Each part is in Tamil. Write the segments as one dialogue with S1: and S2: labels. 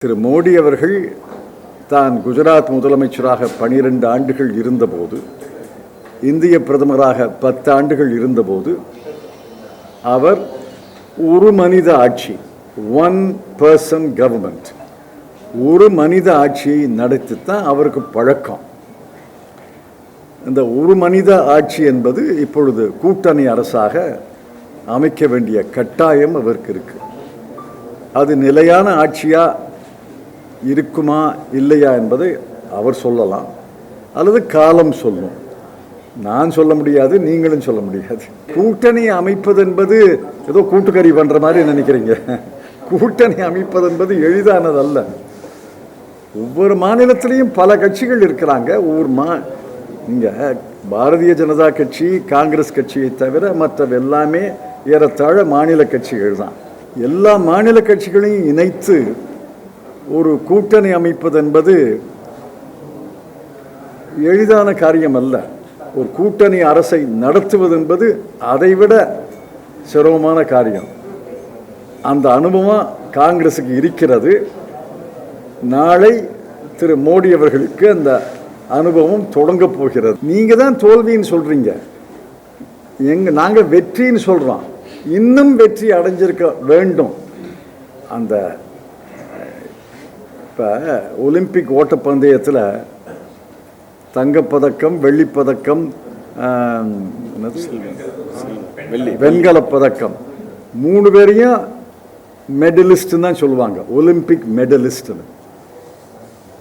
S1: திரு மோடி அவர்கள் தான் குஜராத் முதலமைச்சராக 12 ஆண்டுகள் இருந்தபோது, இந்திய பிரதமராக 10 ஆண்டுகள் இருந்தபோது, அவர் ஒரு மனித ஆட்சி, ஒன் பர்சன் கவர்மெண்ட், ஒரு மனித ஆட்சியை நடத்தித்தான் அவருக்கு பழக்கம். இந்த ஒரு மனித ஆட்சி என்பது இப்பொழுது கூட்டணி அரசாக அமைக்க வேண்டிய கட்டாயம் அவருக்கு இருக்கு. அது நிலையான ஆட்சியா இருக்குமா இல்லையா என்பதை அவர் சொல்லலாம், அல்லது காலம் சொல்லும். நான் சொல்ல முடியாது, நீங்களும் சொல்ல முடியாது. கூட்டணி அமைப்பது என்பது ஏதோ கூட்டுக்கறி பண்ற மாதிரி நினைக்கிறீங்க. கூட்டணி அமைப்பது என்பது எளிதானதல்ல. ஒவ்வொரு மாநிலத்திலையும் பல கட்சிகள் இருக்கிறாங்க. நீங்க பாரதிய ஜனதா கட்சி, காங்கிரஸ் கட்சியை தவிர மற்ற எல்லாமே ஏறத்தாழ மாநில கட்சிகள் தான். எல்லா மாநில கட்சிகளையும் இணைத்து ஒரு கூட்டணி அமைப்பது என்பது எளிதான காரியம் அல்ல. ஒரு கூட்டணி அரசை நடத்துவது என்பது அதைவிட சிரமமான காரியம். அந்த அனுபவம் காங்கிரசுக்கு இருக்கிறது. நாளை திரு மோடி அவர்களுக்கு அந்த அனுபவம் தொடங்க போகிறது. நீங்க தான் தோல்வின்னு சொல்றீங்க, நாங்க வெற்றின்னு சொல்றோம். இன்னும் வெற்றி அடைஞ்சிருக்க வேண்டும். அந்த இப்போ ஒலிம்பிக் ஓட்டப்பந்தயத்தில் தங்கப்பதக்கம், வெள்ளிப்பதக்கம், வெண்கலப் பதக்கம் 3 பேரையும் மெடலிஸ்ட்னு தான் சொல்லுவாங்க, ஒலிம்பிக் மெடலிஸ்ட்னு.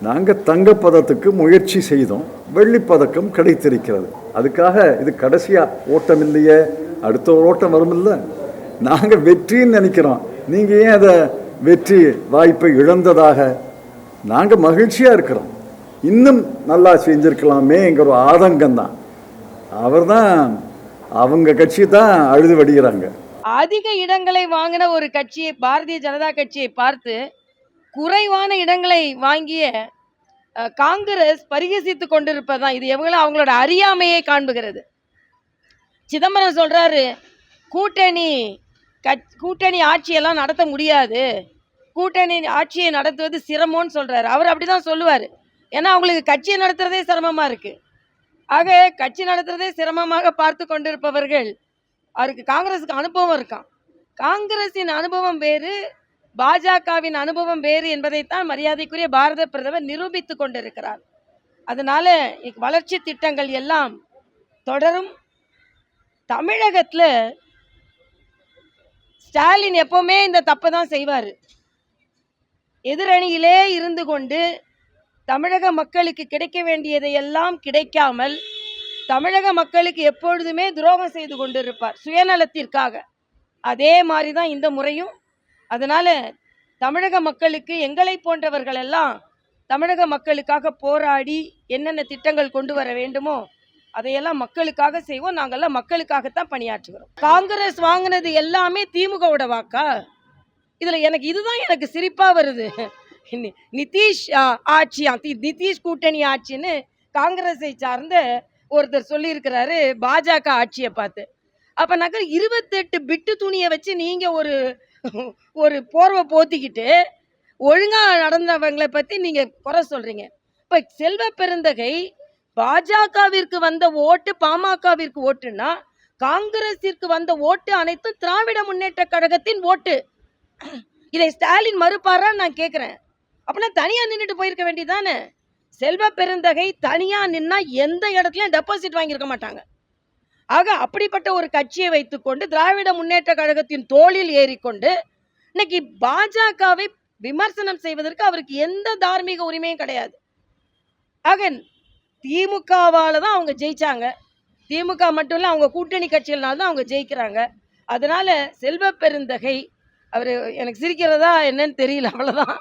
S1: நாங்கள் தங்கப்பதத்துக்கு முயற்சி செய்தோம், வெள்ளிப்பதக்கம் கிடைத்திருக்கிறது. அதுக்காக இது கடைசியாக ஓட்டம் இல்லையே, அடுத்த ஒரு ஓட்டம் வரும் இல்லை. நாங்கள் வெற்றின்னு நினைக்கிறோம். நீங்கள் ஏன் அதை வெற்றி வாய்ப்பை இழந்ததாக? நாங்கள் மகிழ்ச்சியாக இருக்கிறோம். இன்னும் நல்லா செஞ்சிருக்கலாமேங்கிற ஒரு ஆதங்கம் தான். அவர் தான், அவங்க கட்சி தான் அழுது வடிகிறாங்க.
S2: அதிக இடங்களை வாங்கின ஒரு கட்சியை, பாரதிய ஜனதா கட்சியை பார்த்து குறைவான இடங்களை வாங்கிய காங்கிரஸ் பரிகசித்து கொண்டிருப்பதுதான் இது. எவ்வளவு அவங்களோட அறியாமையை காண்புகிறது. சிதம்பரம் சொல்றாரு, கூட்டணி ஆட்சியெல்லாம் நடத்த முடியாது, கூட்டணி ஆட்சியை நடத்துவது சிரமம்னு சொல்றாரு. அவர் அப்படிதான் சொல்லுவார். ஏன்னா அவங்களுக்கு கட்சியை நடத்துறதே சிரமமா இருக்கு. ஆக கட்சி நடத்துறதே சிரமமாக பார்த்து கொண்டிருப்பவர்கள், அவருக்கு காங்கிரஸுக்கு அனுபவம் இருக்கான். காங்கிரஸின் அனுபவம் வேறு, பாஜகவின் அனுபவம் வேறு என்பதைத்தான் மரியாதைக்குரிய பாரத பிரதமர் நிரூபித்து கொண்டிருக்கிறார். அதனால வளர்ச்சி திட்டங்கள் எல்லாம் தொடரும். தமிழகத்தில் ஸ்டாலின் எப்பவுமே இந்த தப்பை தான் செய்வார். எதிரணியிலே இருந்து கொண்டு தமிழக மக்களுக்கு கிடைக்க வேண்டியதை எல்லாம் கிடைக்காமல் தமிழக மக்களுக்கு எப்பொழுதுமே துரோகம் செய்து கொண்டிருப்பார் சுயநலத்திற்காக. அதே மாதிரி தான் இந்த முறையும். அதனால தமிழக மக்களுக்கு, எங்களை போன்றவர்கள் எல்லாம் தமிழக மக்களுக்காக போராடி என்னென்ன திட்டங்கள் கொண்டு வர வேண்டுமோ அதையெல்லாம் மக்களுக்காக செய்வோம். நாங்கள்லாம் மக்களுக்காகத்தான் பணியாற்றுகிறோம். காங்கிரஸ் வாங்கினது எல்லாமே திமுகவோட வாக்கா? இதில் எனக்கு சிரிப்பாக வருது. நிதிஷ் ஆட்சியா, நிதிஷ் கூட்டணி ஆட்சின்னு காங்கிரஸை சார்ந்த ஒருத்தர் சொல்லியிருக்கிறாரு பாஜக ஆட்சியை பார்த்து. அப்போ நாங்கள் 28 பிட்டு துணியை வச்சு நீங்கள் ஒரு போர்வை போத்திக்கிட்டு ஒழுங்காக நடந்தவங்களை பற்றி நீங்கள் குறை சொல்கிறீங்க. இப்போ செல்வ பெருந்தகை பாஜகவிற்கு வந்த ஓட்டு பாமகவிற்கு ஓட்டுன்னா, காங்கிரஸிற்கு வந்த ஓட்டு அனைத்தும் திராவிட முன்னேற்ற கழகத்தின் ஓட்டு. இதை ஸ்டாலின் மறுப்பாரா நான் கேட்குறேன். அப்படின்னா தனியாக நின்றுட்டு போயிருக்க வேண்டியதானே? செல்வ பெருந்தகை தனியாக நின்னா எந்த இடத்துலையும் டெபாசிட் வாங்கியிருக்க மாட்டாங்க. ஆக அப்படிப்பட்ட ஒரு கட்சியை வைத்துக்கொண்டு திராவிட முன்னேற்ற கழகத்தின் தோளில் ஏறிக்கொண்டு இன்னைக்கு பாஜகவை விமர்சனம் செய்வதற்கு அவருக்கு எந்த தார்மீக உரிமையும் கிடையாது. ஆக திமுகவால தான் அவங்க ஜெயிச்சாங்க. திமுக மட்டும் இல்லை, அவங்க கூட்டணி கட்சிகள்னால தான் அவங்க ஜெயிக்கிறாங்க. அதனால செல்வ பெருந்தகை அவர், எனக்கு சிரிக்கிறதா என்னன்னு தெரியல, அவ்வளோதான்.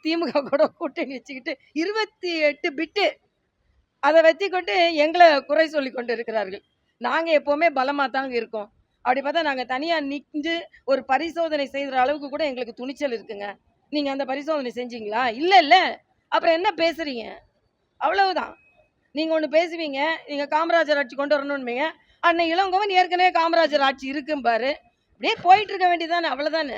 S2: திமுக கூட கூட்டணி வச்சுக்கிட்டு 28 பிட்டு அதை வச்சுக்கொண்டு எங்களை குறை சொல்லி கொண்டு இருக்கிறார்கள். நாங்கள் எப்போவுமே பலமாக தாங்க இருக்கோம். அப்படி பார்த்தா நாங்கள் தனியாக நின்று ஒரு பரிசோதனை செய்கிற அளவுக்கு கூட எங்களுக்கு துணிச்சல் இருக்குங்க. நீங்கள் அந்த பரிசோதனை செஞ்சீங்களா? இல்லை. அப்புறம் என்ன பேசுகிறீங்க? அவ்வளவுதான். நீங்கள் ஒன்று பேசுவீங்க, நீங்கள் காமராஜர் ஆட்சி கொண்டு வரணும்பீங்க. அன்னை இளங்கோவன் ஏற்கனவே காமராஜர் ஆட்சி இருக்கும்பாரு. அப்படியே போயிட்டு இருக்க வேண்டியதானே, அவ்வளோதானே.